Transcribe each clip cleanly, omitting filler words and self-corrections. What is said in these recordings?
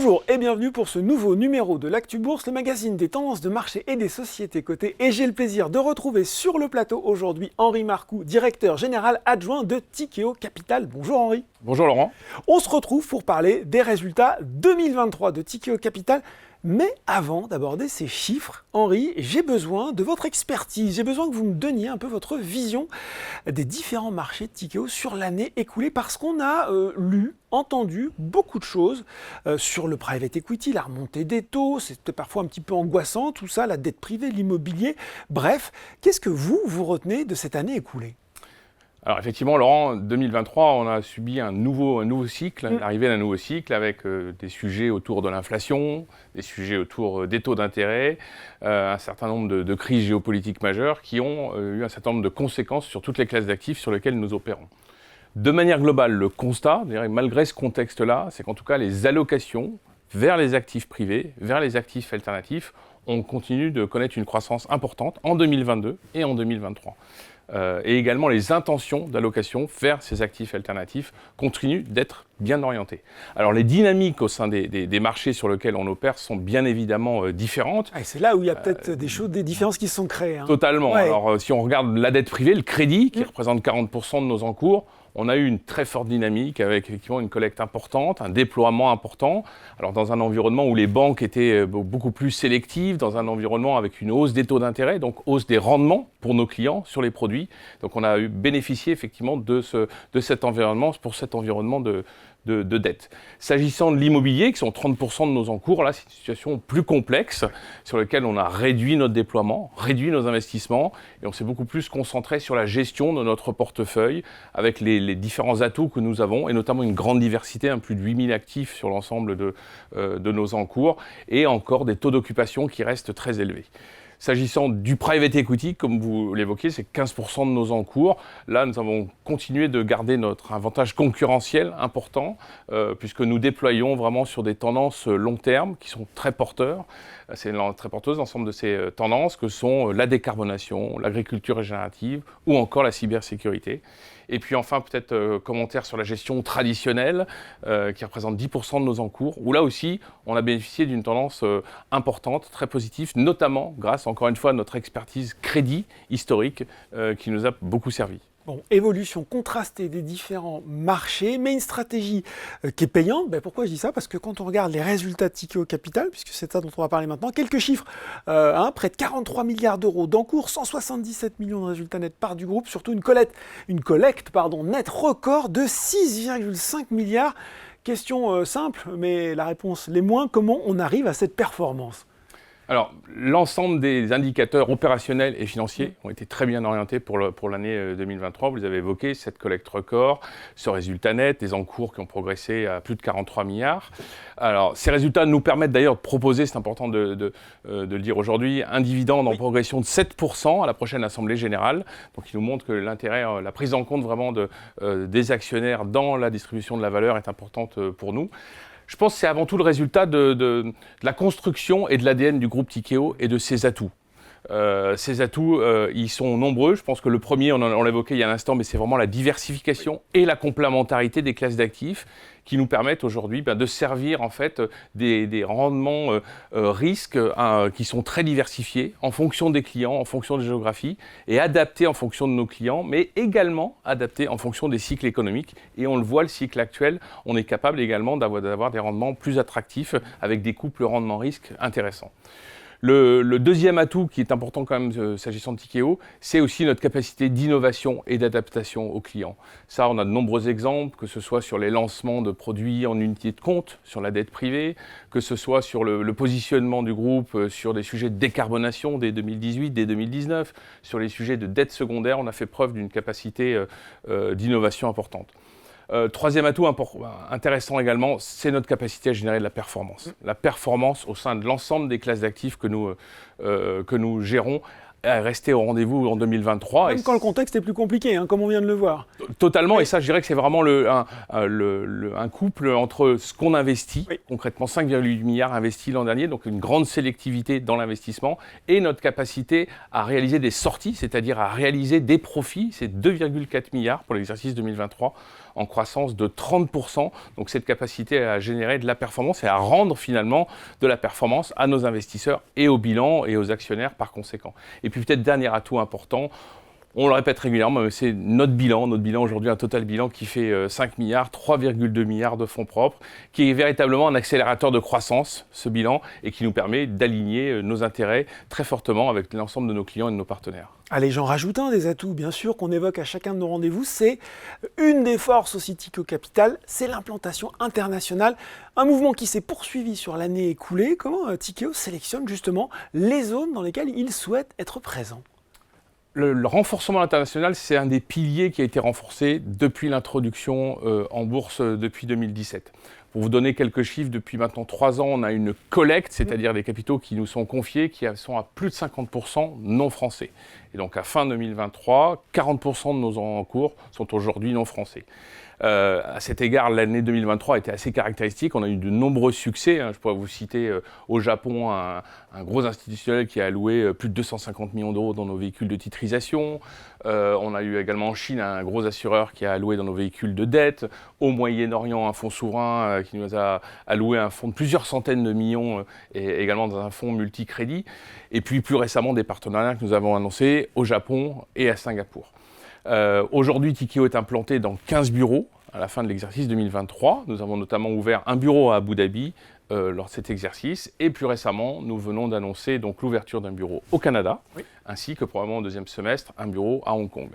Bonjour et bienvenue pour ce nouveau numéro de l'Actu Bourse, le magazine des tendances de marché et des sociétés cotées. Et j'ai le plaisir de retrouver sur le plateau aujourd'hui Henri Marcoux, directeur général adjoint de Tikehau Capital. Bonjour Henri. Bonjour Laurent. On se retrouve pour parler des résultats 2023 de Tikehau Capital. Mais avant d'aborder ces chiffres, Henri, j'ai besoin de votre expertise. J'ai besoin que vous me donniez un peu votre vision des différents marchés de Tikehau sur l'année écoulée parce qu'on a entendu beaucoup de choses sur le private equity, la remontée des taux, c'était parfois un petit peu angoissant, tout ça, la dette privée, l'immobilier. Bref, qu'est-ce que vous retenez de cette année écoulée ? Alors effectivement, Laurent, 2023, on a subi un nouveau cycle, l'arrivée d'un nouveau cycle avec des sujets autour de l'inflation, des sujets autour des taux d'intérêt, un certain nombre de crises géopolitiques majeures qui ont eu un certain nombre de conséquences sur toutes les classes d'actifs sur lesquelles nous opérons. De manière globale, le constat, malgré ce contexte-là, c'est qu'en tout cas les allocations vers les actifs privés, vers les actifs alternatifs, on continue de connaître une croissance importante en 2022 et en 2023. Et également les intentions d'allocation vers ces actifs alternatifs continuent d'être bien orientées. Alors les dynamiques au sein des marchés sur lesquels on opère sont bien évidemment différentes. Et c'est là où il y a peut-être des différences qui se sont créées. Totalement. Ouais. Alors si on regarde la dette privée, le crédit, qui représente 40% de nos encours, on a eu une très forte dynamique avec effectivement une collecte importante, un déploiement important. Alors dans un environnement où les banques étaient beaucoup plus sélectives, dans un environnement avec une hausse des taux d'intérêt, donc hausse des rendements pour nos clients sur les produits. Donc on a bénéficié effectivement de cet environnement, pour cet environnement de dette. S'agissant de l'immobilier, qui sont 30% de nos encours, là c'est une situation plus complexe sur laquelle on a réduit notre déploiement, réduit nos investissements et on s'est beaucoup plus concentré sur la gestion de notre portefeuille avec les différents atouts que nous avons et notamment une grande diversité, plus de 8000 actifs sur l'ensemble de nos encours et encore des taux d'occupation qui restent très élevés. S'agissant du private equity, comme vous l'évoquiez, c'est 15% de nos encours. Là, nous avons continué de garder notre avantage concurrentiel important, puisque nous déployons vraiment sur des tendances long terme qui sont très porteurs. C'est très porteuse l'ensemble de ces tendances que sont la décarbonation, l'agriculture régénérative ou encore la cybersécurité. Et puis enfin, peut-être commentaire sur la gestion traditionnelle, qui représente 10% de nos encours, où là aussi, on a bénéficié d'une tendance importante, très positive, notamment grâce, encore une fois, à notre expertise crédit historique, qui nous a beaucoup servi. Bon, évolution contrastée des différents marchés, mais une stratégie qui est payante. Pourquoi je dis ça ? Parce que quand on regarde les résultats de Tikehau Capital, puisque c'est ça dont on va parler maintenant, quelques chiffres, près de 43 milliards d'euros d'encours, 177 millions de résultats nets par du groupe, surtout une collecte nette record de 6,5 milliards. Question simple, mais la réponse l'est moins. Comment on arrive à cette performance ? Alors, l'ensemble des indicateurs opérationnels et financiers ont été très bien orientés pour l'année 2023. Vous les avez évoqués, cette collecte record, ce résultat net, des encours qui ont progressé à plus de 43 milliards. Alors, ces résultats nous permettent d'ailleurs de proposer, c'est important de le dire aujourd'hui, un dividende en progression de 7% à la prochaine Assemblée Générale. Donc, il nous montre que l'intérêt, la prise en compte vraiment des actionnaires dans la distribution de la valeur est importante pour nous. Je pense que c'est avant tout le résultat de la construction et de l'ADN du groupe Tikehau et de ses atouts. Ces atouts, ils sont nombreux. Je pense que le premier, on l'a évoqué il y a un instant, mais c'est vraiment la diversification et la complémentarité des classes d'actifs qui nous permettent aujourd'hui de servir en fait des rendements risques qui sont très diversifiés en fonction des clients, en fonction des géographies et adaptés en fonction de nos clients, mais également adaptés en fonction des cycles économiques. Et on le voit, le cycle actuel, on est capable également d'avoir des rendements plus attractifs avec des couples rendement-risque intéressants. Le deuxième atout qui est important quand même s'agissant de Tikehau, c'est aussi notre capacité d'innovation et d'adaptation aux clients. Ça, on a de nombreux exemples, que ce soit sur les lancements de produits en unité de compte, sur la dette privée, que ce soit sur le positionnement du groupe sur des sujets de décarbonation dès 2018, dès 2019, sur les sujets de dette secondaire, on a fait preuve d'une capacité d'innovation importante. Troisième atout intéressant également, c'est notre capacité à générer de la performance. La performance au sein de l'ensemble des classes d'actifs que nous gérons est restée au rendez-vous en 2023. Même quand le contexte est plus compliqué, comme on vient de le voir. Totalement, et ça je dirais que c'est vraiment un couple entre ce qu'on investit, concrètement 5,8 milliards investis l'an dernier, donc une grande sélectivité dans l'investissement, et notre capacité à réaliser des sorties, c'est-à-dire à réaliser des profits, c'est 2,4 milliards pour l'exercice 2023, en croissance de 30%. Donc cette capacité à générer de la performance et à rendre finalement de la performance à nos investisseurs et au bilan et aux actionnaires par conséquent. Et puis peut-être dernier atout important, on le répète régulièrement, mais c'est notre bilan. Notre bilan aujourd'hui, un total bilan qui fait 5 milliards, 3,2 milliards de fonds propres, qui est véritablement un accélérateur de croissance, ce bilan, et qui nous permet d'aligner nos intérêts très fortement avec l'ensemble de nos clients et de nos partenaires. Allez, j'en rajoute un des atouts, bien sûr, qu'on évoque à chacun de nos rendez-vous. C'est une des forces aussi Tikehau Capital, c'est l'implantation internationale. Un mouvement qui s'est poursuivi sur l'année écoulée. Comment Tikehau sélectionne justement les zones dans lesquelles il souhaite être présent ? Le renforcement international, c'est un des piliers qui a été renforcé depuis l'introduction en bourse depuis 2017. Pour vous donner quelques chiffres, depuis maintenant 3 ans, on a une collecte, c'est-à-dire des capitaux qui nous sont confiés, qui sont à plus de 50% non français. Et donc à fin 2023, 40% de nos encours sont aujourd'hui non français. À cet égard, l'année 2023 était assez caractéristique. On a eu de nombreux succès. Je pourrais vous citer au Japon un gros institutionnel qui a alloué plus de 250 millions d'euros dans nos véhicules de titrisation. On a eu également en Chine un gros assureur qui a alloué dans nos véhicules de dette. Au Moyen-Orient, un fonds souverain qui nous a alloué un fonds de plusieurs centaines de millions et également dans un fonds multicrédit. Et puis plus récemment, des partenariats que nous avons annoncés au Japon et à Singapour. Aujourd'hui, Tikehau est implanté dans 15 bureaux à la fin de l'exercice 2023. Nous avons notamment ouvert un bureau à Abu Dhabi lors de cet exercice. Et plus récemment, nous venons d'annoncer donc l'ouverture d'un bureau au Canada, ainsi que probablement au deuxième semestre, un bureau à Hong Kong.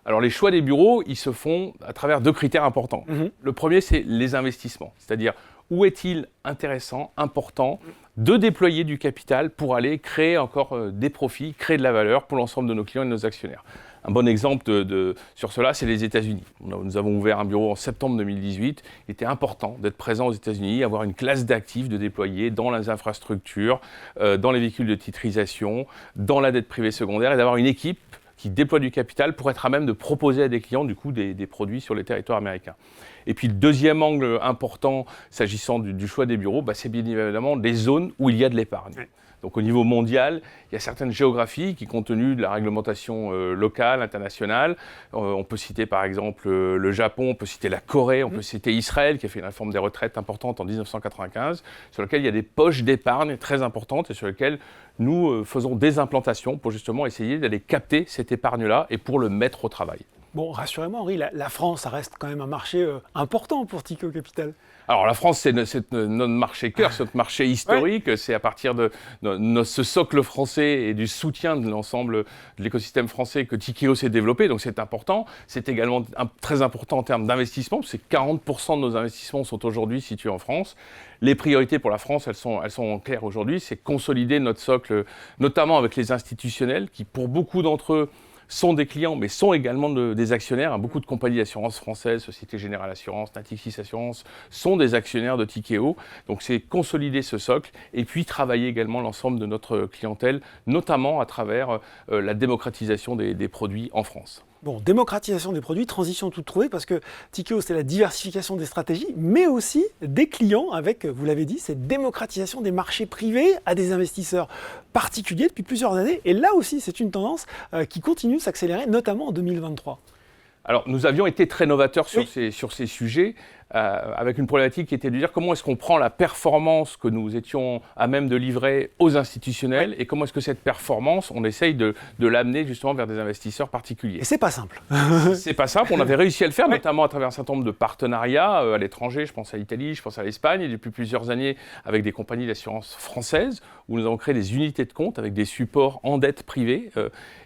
Alors les choix des bureaux, ils se font à travers 2 critères importants. Le premier, c'est les investissements, c'est-à-dire où est-il intéressant, important de déployer du capital pour aller créer encore des profits, créer de la valeur pour l'ensemble de nos clients et de nos actionnaires. Un bon exemple sur cela, c'est les États-Unis. Nous avons ouvert un bureau en septembre 2018. Il était important d'être présent aux États-Unis, avoir une classe d'actifs de déployer dans les infrastructures, dans les véhicules de titrisation, dans la dette privée secondaire et d'avoir une équipe qui déploie du capital pour être à même de proposer à des clients du coup, des produits sur les territoires américains. Et puis le deuxième angle important s'agissant du choix des bureaux, c'est bien évidemment des zones où il y a de l'épargne. Donc au niveau mondial, il y a certaines géographies qui, compte tenu de la réglementation locale, internationale, on peut citer par exemple le Japon, on peut citer la Corée, on peut citer Israël qui a fait une réforme des retraites importante en 1995, sur laquelle il y a des poches d'épargne très importantes et sur lesquelles nous faisons des implantations pour justement essayer d'aller capter cette épargne-là et pour le mettre au travail. Bon, rassurez-moi Henri, la France, ça reste quand même un marché important pour Tikehau Capital. Alors la France, c'est notre marché cœur, c'est notre marché historique. C'est à partir de ce socle français et du soutien de l'ensemble de l'écosystème français que Tikehau s'est développé. Donc c'est important. C'est également très important en termes d'investissement. C'est 40% de nos investissements sont aujourd'hui situés en France. Les priorités pour la France, elles sont claires aujourd'hui. C'est consolider notre socle, notamment avec les institutionnels qui, pour beaucoup d'entre eux, sont des clients, mais sont également des actionnaires. Beaucoup de compagnies d'assurance françaises, Société Générale Assurance, Natixis Assurance, sont des actionnaires de Tikehau. Donc c'est consolider ce socle et puis travailler également l'ensemble de notre clientèle, notamment à travers la démocratisation des produits en France. Bon, démocratisation des produits, transition toute trouvée, parce que Tikehau, c'est la diversification des stratégies, mais aussi des clients avec, vous l'avez dit, cette démocratisation des marchés privés à des investisseurs particuliers depuis plusieurs années. Et là aussi, c'est une tendance qui continue de s'accélérer, notamment en 2023. Alors, nous avions été très novateurs sur ces sujets, avec une problématique qui était de dire comment est-ce qu'on prend la performance que nous étions à même de livrer aux institutionnels et comment est-ce que cette performance, on essaye de l'amener justement vers des investisseurs particuliers. Et c'est pas simple. C'est pas simple, on avait réussi à le faire, notamment à travers un certain nombre de partenariats à l'étranger, je pense à l'Italie, je pense à l'Espagne, et depuis plusieurs années avec des compagnies d'assurance françaises, où nous avons créé des unités de compte avec des supports en dette privée,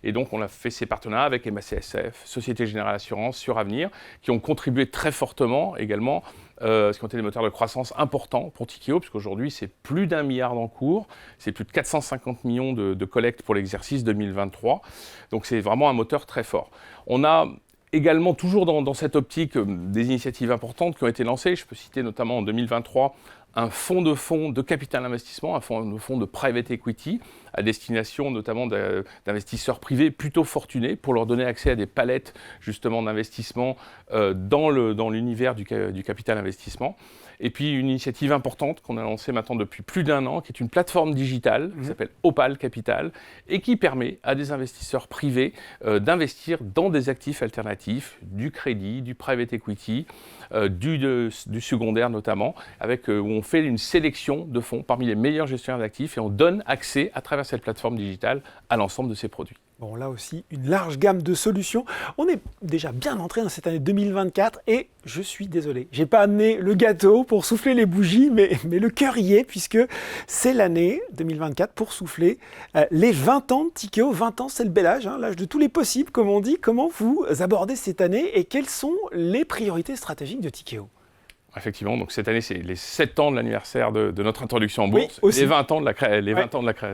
et donc on a fait ces partenariats avec MACSF, Société Générale Assurance, Suravenir, qui ont contribué très fortement également ce qui ont été des moteurs de croissance importants pour Tikehau, puisqu'aujourd'hui, c'est plus d'1 milliard d'encours, c'est plus de 450 millions de collectes pour l'exercice 2023. Donc, c'est vraiment un moteur très fort. On a également, toujours dans cette optique, des initiatives importantes qui ont été lancées. Je peux citer notamment en 2023 un fonds de capital investissement, un fonds de private equity, à destination notamment d'investisseurs privés plutôt fortunés, pour leur donner accès à des palettes justement d'investissement dans l'univers du capital investissement. Et puis une initiative importante qu'on a lancée maintenant depuis plus d'1 an, qui est une plateforme digitale qui s'appelle Opal Capital et qui permet à des investisseurs privés d'investir dans des actifs alternatifs, du crédit, du private equity, du secondaire notamment, où on fait une sélection de fonds parmi les meilleurs gestionnaires d'actifs et on donne accès à travers cette plateforme digitale à l'ensemble de ces produits. Bon, là aussi, une large gamme de solutions. On est déjà bien entré dans cette année 2024 et je suis désolé, j'ai pas amené le gâteau pour souffler les bougies, mais le cœur y est puisque c'est l'année 2024 pour souffler les 20 ans de Tikehau. 20 ans, c'est le bel âge, hein, l'âge de tous les possibles, comme on dit. Comment vous abordez cette année et quelles sont les priorités stratégiques de Tikehau ? Effectivement, donc cette année, c'est les 7 ans de l'anniversaire de notre introduction en bourse, aussi. les 20 ans de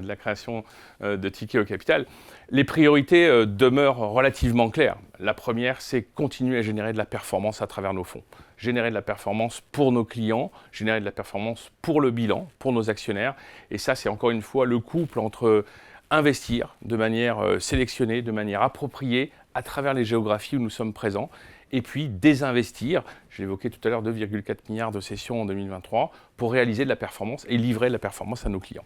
la création de Tikehau Capital. Les priorités demeurent relativement claires. La première, c'est continuer à générer de la performance à travers nos fonds. Générer de la performance pour nos clients, générer de la performance pour le bilan, pour nos actionnaires. Et ça, c'est encore une fois le couple entre investir de manière sélectionnée, de manière appropriée, à travers les géographies où nous sommes présents, et puis désinvestir, je l'évoquais tout à l'heure, 2,4 milliards de cessions en 2023, pour réaliser de la performance et livrer de la performance à nos clients.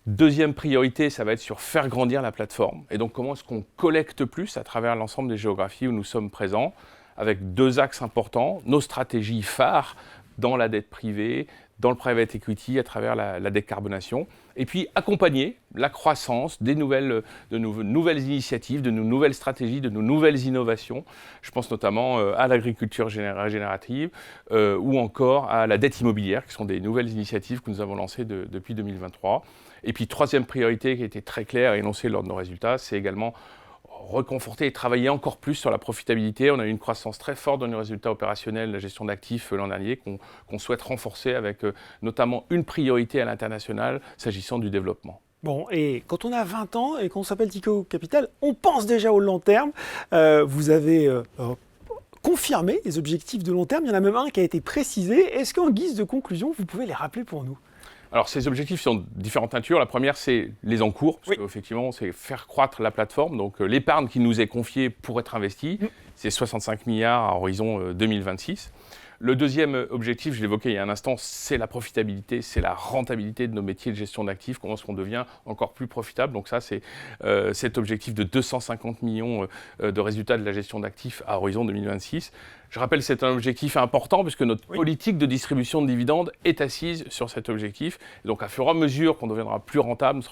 Deuxième priorité, ça va être sur faire grandir la plateforme. Et donc comment est-ce qu'on collecte plus à travers l'ensemble des géographies où nous sommes présents, avec 2 axes importants, nos stratégies phares dans la dette privée, dans le private equity, à travers la décarbonation, et puis accompagner la croissance de nouvelles initiatives, de nos nouvelles stratégies, de nos nouvelles innovations. Je pense notamment à l'agriculture régénérative ou encore à la dette immobilière, qui sont des nouvelles initiatives que nous avons lancées depuis 2023. Et puis troisième priorité qui a été très claire et énoncée lors de nos résultats, c'est également reconforter et travailler encore plus sur la profitabilité. On a eu une croissance très forte dans les résultats opérationnels de la gestion d'actifs l'an dernier qu'on souhaite renforcer avec notamment une priorité à l'international s'agissant du développement. Bon, et quand on a 20 ans et qu'on s'appelle Tikehau Capital, on pense déjà au long terme. Vous avez confirmé les objectifs de long terme. Il y en a même un qui a été précisé. Est-ce qu'en guise de conclusion, vous pouvez les rappeler pour nous ? Alors, ces objectifs sont de différentes natures. La première, c'est les encours, parce qu'effectivement, c'est faire croître la plateforme. Donc, l'épargne qui nous est confiée pour être investie, c'est 65 milliards à horizon 2026. Le deuxième objectif, je l'évoquais il y a un instant, c'est la profitabilité, c'est la rentabilité de nos métiers de gestion d'actifs, comment est-ce qu'on devient encore plus profitable. Donc ça, c'est cet objectif de 250 millions de résultats de la gestion d'actifs à horizon 2026. Je rappelle, c'est un objectif important puisque notre politique de distribution de dividendes est assise sur cet objectif. Et donc, à fur et à mesure qu'on deviendra plus rentable,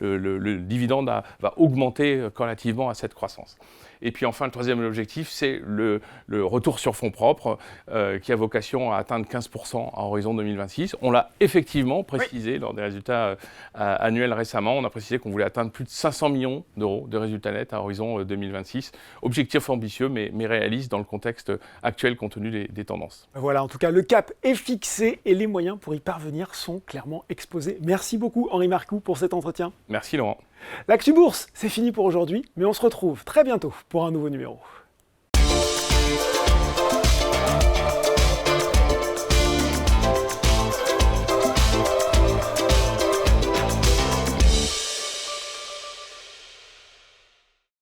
le dividende va augmenter relativement à cette croissance. Et puis enfin, le troisième objectif, c'est le retour sur fonds propres qui a vocation à atteindre 15% à horizon 2026. On l'a effectivement précisé lors des résultats annuels récemment. On a précisé qu'on voulait atteindre plus de 500 millions d'euros de résultats nets à horizon 2026. Objectif ambitieux, mais réaliste dans le contexte actuel compte tenu des tendances. Voilà, en tout cas, le cap est fixé et les moyens pour y parvenir sont clairement exposés. Merci beaucoup, Henri Marcoux, pour cet entretien. Merci, Laurent. L'Actu Bourse, c'est fini pour aujourd'hui, mais on se retrouve très bientôt pour un nouveau numéro.